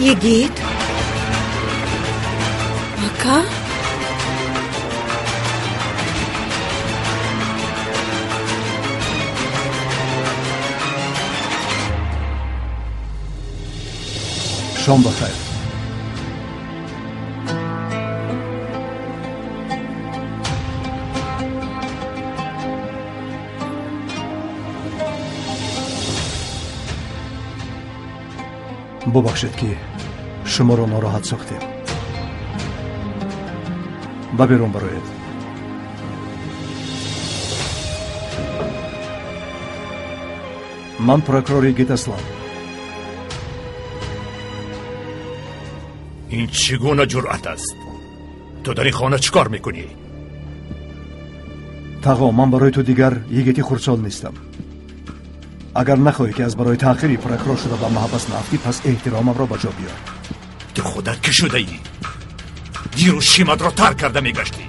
Yigit? Aka? شام بخیر. ببخشید که شما را ناراحت ساختیم. ببرم برایت. من پروکورور یگیت هستم. این چگونه جرأت است؟ تو در این خانه چیکار میکنی؟ تقا، من برای تو دیگر یگیتی خردسال نیستم. اگر نخواهی که از برای تأخیری پروکورور شده به محبس نفتی، پس احترامم را به جا بیار. تو خودت که شده ای؟ دیروز شیمت را ترک کرده میگشتی.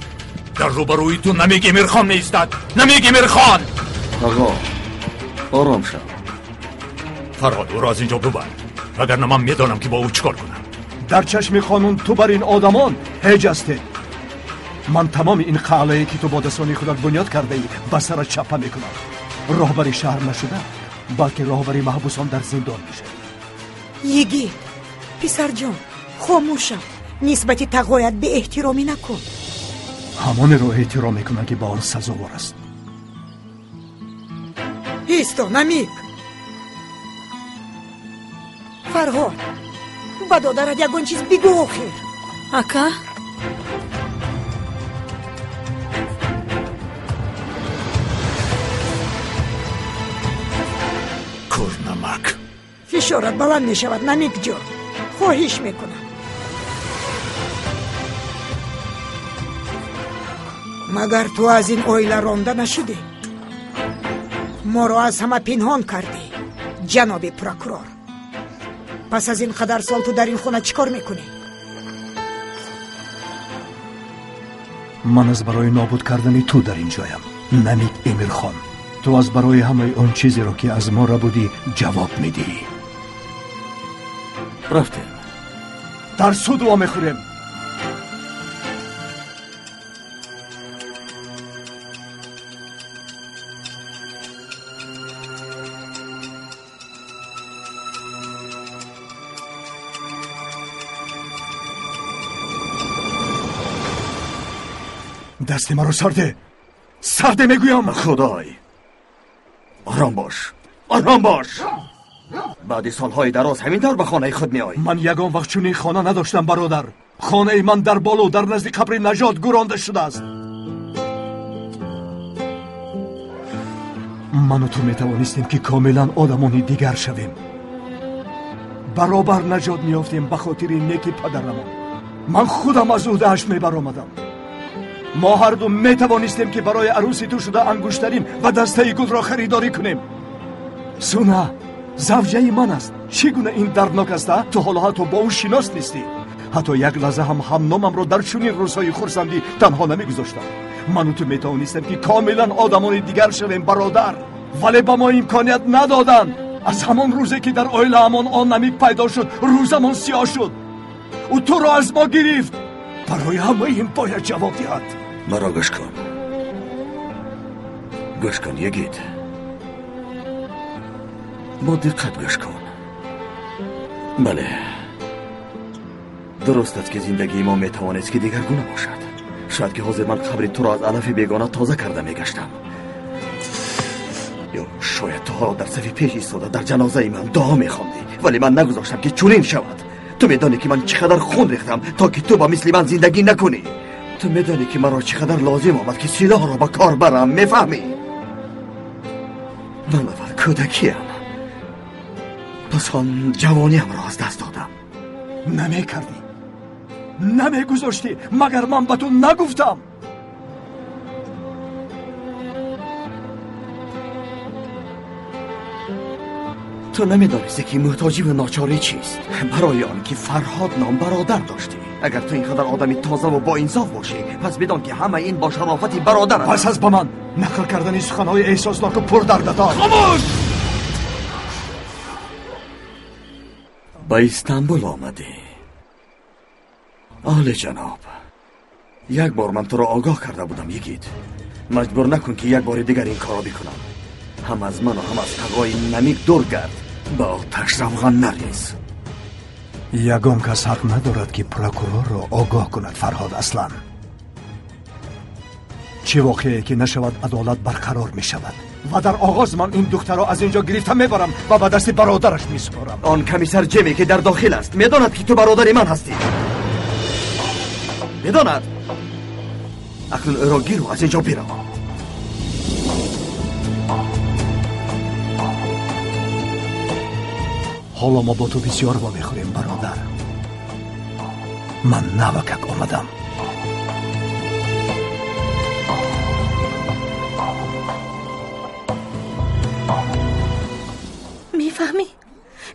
در روبروی تو نمیگی میرخان نیستد، نمیگی میرخان. آقا آرام شو. فرهاد او را از اینجا ببر، وگرنه من میدانم که با او چیکار کنم. در چشم قانون تو بر این آدمان هیچ هستی. من تمام این قلعه‌ای که تو با دستان خودت بنیاد کرده ای به سرت چپه میکنم. راهبری شهر نشده، بلکه راهبری محبوسان در زندان میشه. یگیت پسر جان، خاموش شو. نسبت تقویت به احترامی نکن. همان رو احترام میکنن که با آن سزاوار است. ایستا نمیک. فرهاد، با دادرت یکون چیز بگو آخر. Aka? کرنمک. فشارت بلند میشود نمیک جان. خواهش میکنم. مگر تو از این اویله رانده نشدی؟ ما را از همه پنهان کردی جناب پروکورور. پس از این قدر سال تو در این خونه چیکار میکنی؟ من از برای نابود کردن تو در این جایم، نمیک امیر خان. تو از برای همه اون چیزی رو که از ما را بودی جواب میدی. رفتیم در سود وا میخوریم. دست مرا سرده میگویم. خدای آرام باش، آرام باش. بعد سالهای دراز همینطور به خانه خود می آیی. من یگان وقت چنین خانه نداشتم برادر. خانه من در بالو در نزد قبر نجات گرانده شده است. من و تو میتوانستیم که کاملا آدمانی دیگر شویم. برابر نجات میافتیم به خاطر نیکی پدرمان. من خودم از عهده‌اش میبرآمدم. ما هر دو میتوانستیم که برای عروسی تو شده انگشترین و دسته گل را خریداری کنیم. سونا زوجه من است. چگونه این دردناک است؟ تو حالا حتی با او شناس نیستی. حتی یک لحظه هم نامم را در چنین روزهای خرسندی تنها نمیگذاشتم. من و تو میتوانستیم که کاملا آدمان دیگر شویم برادر، ولی با ما امکانیت ندادن. از همان روزی که در اویله همان آن نمیک پیدا شد، روزمان سیاه شد. او تو را از ما گرفت. برای همه این باید جواب دهد. مرا گوش کن، گوش کن یگیت. با دقت گوش کن. بله درست است که زندگی ما میتوانست که دیگرگونه باشد. شاید که حاضر من قبر تو را از علف بیگانه تازه کرده میگشتم، یا شاید تو ها در صف پیش ایستاده در جنازه من دعا میخواندی، ولی من نگذاشتم که چنین شود. تو میدانی که من چقدر خون ریختم تا که تو با مثل من زندگی نکنی. تو میدانی که مرا چقدر لازم آمد که سلاح را با کار برم. میفهمی؟ من اول کودکیم، پس آن جوانیم را از دست دادم. نمیکردی، نمیگذاشتی مگر من به تو نگفتم؟ تو نمیدانستی که محتاجی و ناچاری چیست. برای آن که فرهاد نام برادر داشتی. اگر تو اینقدر آدمی تازه و با انصاف باشی، پس بدان که همه این با شرافتی برادر است. پس از با من نقل کردن سخنهای احساسناک و پر دردتان. خاموش! با استانبول آمدی. آله جناب، یک بار من تو را آگاه کرده بودم یگید. مجبور نکن که یک بار دیگر این کارا بکنم. هم از من و هم از تقای نمیک دور گرد. با آتش روغن نریز. یگان کس حق ندارد که پروکورور را آگاه کند فرهاد اصلا. چه واقعی که نشود عدالت برقرار می شود و در آغاز من این دختر را از اینجا گرفته میبرم و به دست برادرش میسپارم. آن کمیسر جمی که در داخل است میداند که تو برادر من هستی. میداند. اکنون او را گیر و از اینجا بیرو. حالا ما با تو بسیار با میخوریم برادر. من نوکک آمدم. میفهمی؟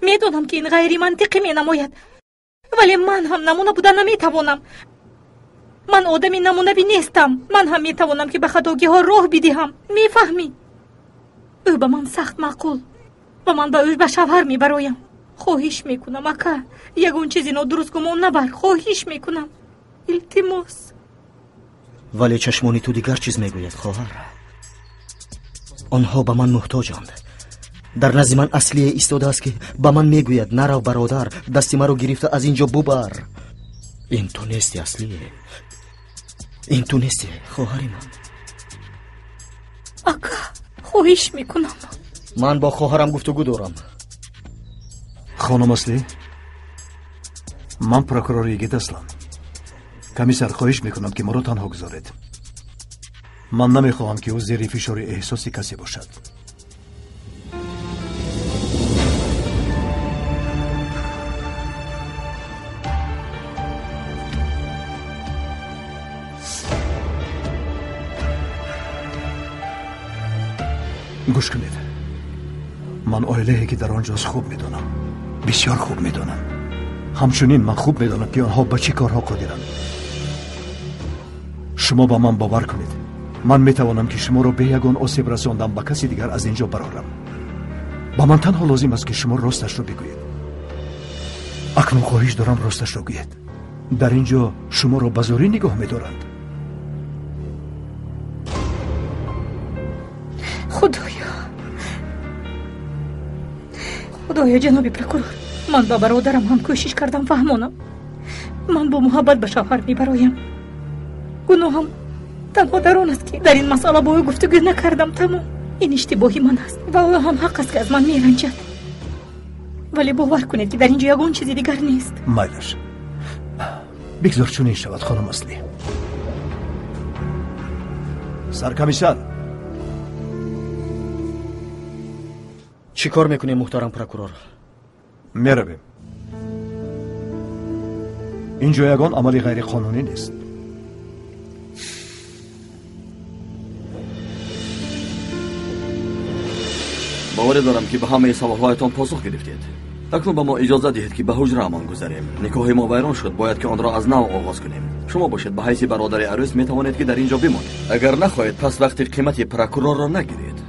میدونم که این غیری منطقی می نماید، ولی من هم نمونه بودن نمیتوانم. من آدمی نمونه بی نیستم. من هم میتوانم که به خداگی ها راه بدهم. میفهمی؟ او به من سخت معقول و من به اوش به شوهر میبرایم. خواهش میکنم اکا، یگون چیزی نادرست گمان نبر. خواهش میکنم، التماس. ولی چشمانی تو دیگر چیز میگوید خواهر. آنها به من محتاجند. در نزد من اصلی ایستاده است که به من میگوید نرو برادر، دستی مرا گرفته از اینجا ببر. این تو نیستی اصلیه. این تو نیستی خواهری من. اکا خواهش میکنم. من با خواهرم گفتگو دارم. خانم اصلی، من پروکورور یگید اصلا. کمیسر خواهش میکنم که ما رو تنها گذارید. من نمیخواهم که او زیر فشار احساسی کسی باشد. گوش کنید. من آیلهی که در آنجاست خوب میدونم. بسیار خوب میدونم. همچنین من خوب میدونم که آنها به چی کارها قادرند. شما با من باور کنید. من میتوانم که شما را به یگان آسیب رساندم به کسی دیگر از اینجا برارم. با من تنها لازم است که شما راستش را بگویید. اکنون خواهش دارم راستش را گویید. در اینجا شما را به زوری نگاه میدارند. خدایا جناب پروکورور، من با برادرم هم کوشش کردم فهمانم. من با محبت به شوهر میبرایم. گناهم تنها در آن است که در این مسئله با او گفتگو نکردم. تمام. این اشتباهی من است و او هم حق است که از من میرنجد. ولی باور کنید که در اینجا یگان چیزی دیگر نیست. مایلش بگذار چنین شود خانم اصلی. سرکمیسر، چی کار میکنی محترم پروکورور؟ میرویم. اینجا یگان عملی غیر قانونی نیست. باور دارم که به همه سوالهایتان پاسخ گرفتید. اکنون به ما اجازه دهید که به حجره امان گذاریم. نکاح ما ویران شد، باید که آن را از نو آغاز کنیم. شما باشید به حیث برادر عروس میتوانید که در اینجا بمانید. اگر نخواهید پس وقتی قیمت پروکورور را نگیرید.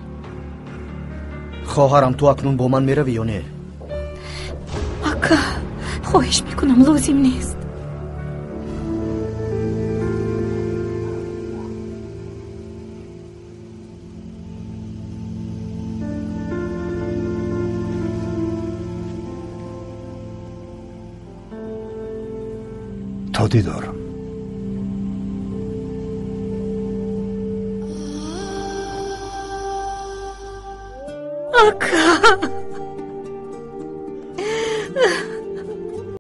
خواهرم تو اکنون با من میروی یا نه؟ اکا خواهش میکنم، لازم نیست. تا دیدار. اکا